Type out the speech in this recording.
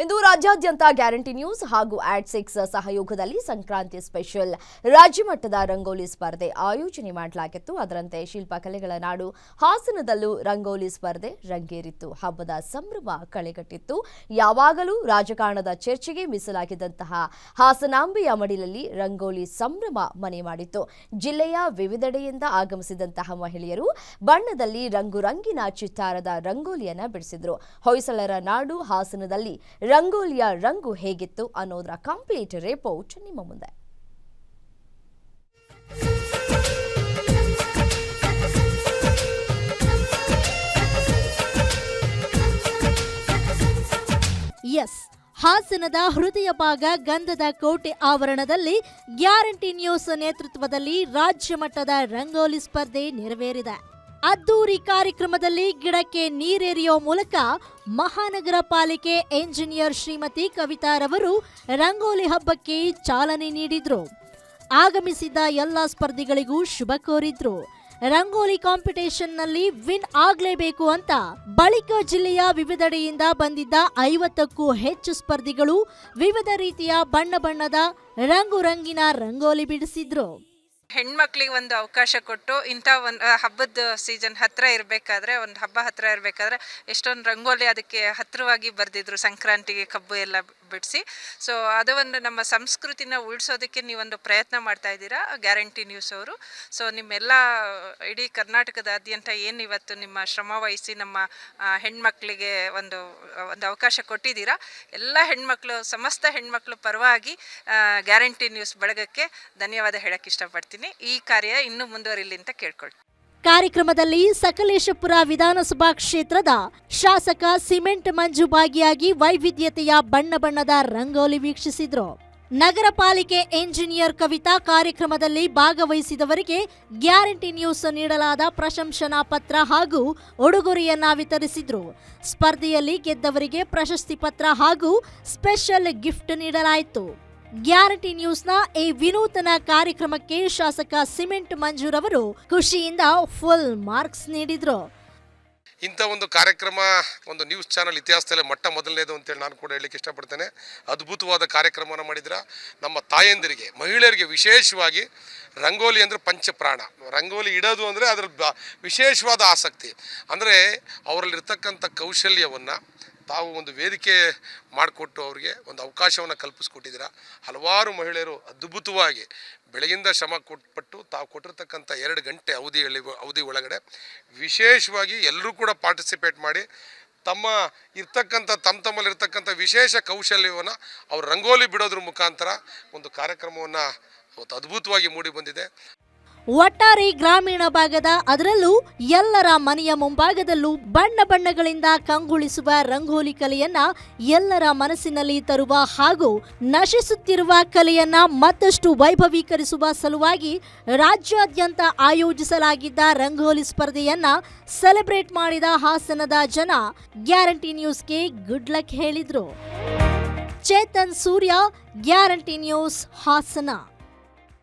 ಇಂದು ರಾಜ್ಯಾದ್ಯಂತ guarantee news ಹಾಗೂ ಆಡ್6 ಸಹಯೋಗದಲ್ಲಿ ಸಂಕ್ರಾಂತಿ ಸ್ಪೆಷಲ್ ರಾಜ್ಯಮಟ್ಟದ ರಂಗೋಲಿ ಸ್ಪರ್ಧೆ ಆಯೋಜನೆ ಮಾಡಲಾಗಿತ್ತು. ಅದರಂತೆ ಶಿಲ್ಪಕಲೆಗಳ ನಾಡು ಹಾಸನದಲ್ಲೂ ರಂಗೋಲಿ ಸ್ಪರ್ಧೆ ರಂಗೇರಿತ್ತು. ಹಬ್ಬದ ಸಂಭ್ರಮ ಕಳೆಗಟ್ಟಿತ್ತು. ಯಾವಾಗಲೂ ರಾಜಕಾರಣದ ಚರ್ಚೆಗೆ ಮೀಸಲಾಗಿದ್ದಂತಹ ಹಾಸನಾಂಬೆಯ ಮಡಿಲಲ್ಲಿ ರಂಗೋಲಿ ಸಂಭ್ರಮ ಮನೆ ಮಾಡಿತ್ತು. ಜಿಲ್ಲೆಯ ವಿವಿಧೆಡೆಯಿಂದ ಆಗಮಿಸಿದಂತಹ ಮಹಿಳೆಯರು ಬಣ್ಣದಲ್ಲಿ ರಂಗುರಂಗಿನ ಚಿತ್ತಾರದ ರಂಗೋಲಿಯನ್ನ ಬಿಡಿಸಿದ್ರು. ಹೊಯ್ಸಳರ ನಾಡು ಹಾಸನದಲ್ಲಿ ರಂಗೋಲಿಯ ರಂಗು ಹೇಗಿತ್ತು ಅನ್ನೋದರ ಕಂಪ್ಲೀಟ್ ರಿಪೋರ್ಟ್ ನಿಮ್ಮ ಮುಂದೆ. ಹಾಸನದ ಹೃದಯ ಭಾಗ ಗಂಧದ ಕೋಟೆ ಆವರಣದಲ್ಲಿ ಗ್ಯಾರಂಟಿ ನ್ಯೂಸ್ ನೇತೃತ್ವದಲ್ಲಿ ರಾಜ್ಯ ಮಟ್ಟದ ರಂಗೋಲಿ ಸ್ಪರ್ಧೆ ನೆರವೇರಿದೆ. ಅದ್ದೂರಿ ಕಾರ್ಯಕ್ರಮದಲ್ಲಿ ಗಿಡಕ್ಕೆ ನೀರೆರೆಯೋ ಮೂಲಕ ಮಹಾನಗರ ಪಾಲಿಕೆ ಎಂಜಿನಿಯರ್ ಶ್ರೀಮತಿ ಕವಿತಾರವರು ರಂಗೋಲಿ ಹಬ್ಬಕ್ಕೆ ಚಾಲನೆ ನೀಡಿದ್ರು. ಆಗಮಿಸಿದ್ದ ಎಲ್ಲ ಸ್ಪರ್ಧಿಗಳಿಗೂ ಶುಭ ಕೋರಿದ್ರು. ರಂಗೋಲಿ ಕಾಂಪಿಟೇಷನ್ನಲ್ಲಿ ವಿನ್ ಆಗಲೇಬೇಕು ಅಂತ ಬಳಿಕ ಜಿಲ್ಲೆಯ ವಿವಿಧೆಡೆಯಿಂದ ಬಂದಿದ್ದ 50ಕ್ಕೂ ಹೆಚ್ಚು ಸ್ಪರ್ಧಿಗಳು ವಿವಿಧ ರೀತಿಯ ಬಣ್ಣ ಬಣ್ಣದ ರಂಗುರಂಗಿನ ರಂಗೋಲಿ ಬಿಡಿಸಿದ್ರು. ಹೆಣ್ಮಕ್ಳಿಗೆ ಒಂದು ಅವಕಾಶ ಕೊಟ್ಟು ಇಂಥ ಒಂದು ಹಬ್ಬದ ಸೀಸನ್ ಹತ್ತಿರ ಇರಬೇಕಾದ್ರೆ, ಒಂದು ಹಬ್ಬ ಹತ್ತಿರ ಇರಬೇಕಾದ್ರೆ ಎಷ್ಟೊಂದು ರಂಗೋಲಿ ಅದಕ್ಕೆ ಹತ್ತಿರವಾಗಿ ಬರೆದಿದ್ರು. ಸಂಕ್ರಾಂತಿಗೆ ಕಬ್ಬು ಎಲ್ಲ ಬಿಡಿಸಿ. ಸೊ ಅದು ಒಂದು ನಮ್ಮ ಸಂಸ್ಕೃತಿನ ಉಳಿಸೋದಕ್ಕೆ ನೀವೊಂದು ಪ್ರಯತ್ನ ಮಾಡ್ತಾ ಇದ್ದೀರಾ ಗ್ಯಾರಂಟಿ ನ್ಯೂಸ್ ಅವರು. ಸೊ ನಿಮ್ಮೆಲ್ಲ ಇಡೀ ಕರ್ನಾಟಕದಾದ್ಯಂತ ಏನು ಇವತ್ತು ನಿಮ್ಮ ಶ್ರಮ ವಹಿಸಿ ನಮ್ಮ ಹೆಣ್ಮಕ್ಳಿಗೆ ಒಂದು ಅವಕಾಶ ಕೊಟ್ಟಿದ್ದೀರಾ. ಎಲ್ಲ ಹೆಣ್ಮಕ್ಳು, ಸಮಸ್ತ ಹೆಣ್ಮಕ್ಳು ಪರವಾಗಿ ಗ್ಯಾರಂಟಿ ನ್ಯೂಸ್ ಬಳಗಕ್ಕೆ ಧನ್ಯವಾದ ಹೇಳಕ್ಕೆ ಇಷ್ಟಪಡ್ತೀನಿ. ಈ ಕಾರ್ಯ ಇನ್ನೂ ಮುಂದುವರಿಲಿ ಅಂತ ಕೇಳ್ಕೊಳ್ತೀನಿ. ಕಾರ್ಯಕ್ರಮದಲ್ಲಿ ಸಕಲೇಶಪುರ ವಿಧಾನಸಭಾ ಕ್ಷೇತ್ರದ ಶಾಸಕ ಸಿಮೆಂಟ್ ಮಂಜು ಭಾಗಿಯಾಗಿ ವೈವಿಧ್ಯತೆಯ ಬಣ್ಣ ಬಣ್ಣದ ರಂಗೋಲಿ ವೀಕ್ಷಿಸಿದ್ರು. ನಗರ ಪಾಲಿಕೆ ಎಂಜಿನಿಯರ್ ಕವಿತಾ ಕಾರ್ಯಕ್ರಮದಲ್ಲಿ ಭಾಗವಹಿಸಿದವರಿಗೆ ಗ್ಯಾರಂಟಿ ನ್ಯೂಸ್ ನೀಡಲಾದ ಪ್ರಶಂಸನಾ ಪತ್ರ ಹಾಗೂ ಉಡುಗೊರೆಯನ್ನ ವಿತರಿಸಿದ್ರು. ಸ್ಪರ್ಧೆಯಲ್ಲಿ ಗೆದ್ದವರಿಗೆ ಪ್ರಶಸ್ತಿ ಪತ್ರ ಹಾಗೂ ಸ್ಪೆಷಲ್ ಗಿಫ್ಟ್ ನೀಡಲಾಯಿತು. ಗ್ಯಾರಂಟಿ ನ್ಯೂಸ್ನ ಈ ವಿನೂತನ ಕಾರ್ಯಕ್ರಮಕ್ಕೆ ಶಾಸಕ ಸಿಮೆಂಟ್ ಮಂಜೂರವರು ಖುಷಿಯಿಂದ ಫುಲ್ ಮಾರ್ಕ್ಸ್ ನೀಡಿದ್ರು. ಇಂಥ ಒಂದು ಕಾರ್ಯಕ್ರಮ ಒಂದು ನ್ಯೂಸ್ ಚಾನಲ್ ಇತಿಹಾಸದಲ್ಲೇ ಮೊದಲನೇದು ಅಂತೇಳಿ ನಾನು ಕೂಡ ಹೇಳಲಿಕ್ಕೆ ಇಷ್ಟಪಡ್ತೇನೆ. ಅದ್ಭುತವಾದ ಕಾರ್ಯಕ್ರಮವನ್ನು ಮಾಡಿದ್ರ ನಮ್ಮ ತಾಯಂದಿರಿಗೆ, ಮಹಿಳೆಯರಿಗೆ ವಿಶೇಷವಾಗಿ ರಂಗೋಲಿ ಅಂದರೆ ಪಂಚಪ್ರಾಣ. ರಂಗೋಲಿ ಇಡೋದು ಅಂದರೆ ಅದರ ವಿಶೇಷವಾದ ಆಸಕ್ತಿ, ಅಂದರೆ ಅವರಲ್ಲಿರ್ತಕ್ಕಂಥ ಕೌಶಲ್ಯವನ್ನು ತಾವು ಒಂದು ವೇದಿಕೆ ಮಾಡಿಕೊಟ್ಟು ಅವರಿಗೆ ಒಂದು ಅವಕಾಶವನ್ನು ಕಲ್ಪಿಸ್ಕೊಟ್ಟಿದ್ದೀರಾ. ಹಲವಾರು ಮಹಿಳೆಯರು ಅದ್ಭುತವಾಗಿ ಬೆಳಗಿಂದ ಶ್ರಮ ಕೊಟ್ಪಟ್ಟು ತಾವು ಕೊಟ್ಟಿರ್ತಕ್ಕಂಥ 2 ಗಂಟೆ ಅವಧಿ ಒಳಗಡೆ ವಿಶೇಷವಾಗಿ ಎಲ್ಲರೂ ಕೂಡ ಪಾರ್ಟಿಸಿಪೇಟ್ ಮಾಡಿ ತಮ್ಮಲ್ಲಿರ್ತಕ್ಕಂಥ ವಿಶೇಷ ಕೌಶಲ್ಯವನ್ನು ಅವರು ರಂಗೋಲಿ ಬಿಡೋದ್ರ ಮುಖಾಂತರ ಒಂದು ಕಾರ್ಯಕ್ರಮವನ್ನು ಅದ್ಭುತವಾಗಿ ಮೂಡಿ ಬಂದಿದೆ. ಒಟ್ಟಾರೆ ಗ್ರಾಮೀಣ ಭಾಗದ, ಅದರಲ್ಲೂ ಎಲ್ಲರ ಮನೆಯ ಮುಂಭಾಗದಲ್ಲೂ ಬಣ್ಣ ಬಣ್ಣಗಳಿಂದ ಕಂಗೊಳಿಸುವ ರಂಗೋಲಿ ಕಲೆಯನ್ನ ಎಲ್ಲರ ಮನಸ್ಸಿನಲ್ಲಿ ತರುವ ಹಾಗೂ ನಶಿಸುತ್ತಿರುವ ಕಲೆಯನ್ನ ಮತ್ತಷ್ಟು ವೈಭವೀಕರಿಸುವ ಸಲುವಾಗಿ ರಾಜ್ಯಾದ್ಯಂತ ಆಯೋಜಿಸಲಾಗಿದ್ದ ರಂಗೋಲಿ ಸ್ಪರ್ಧೆಯನ್ನ ಸೆಲೆಬ್ರೇಟ್ ಮಾಡಿದ ಹಾಸನದ ಜನ ಗ್ಯಾರಂಟಿ ನ್ಯೂಸ್ಗೆ ಗುಡ್ ಲಕ್ ಹೇಳಿದ್ರು. ಚೇತನ್ ಸೂರ್ಯ, ಗ್ಯಾರಂಟಿ ನ್ಯೂಸ್, ಹಾಸನ.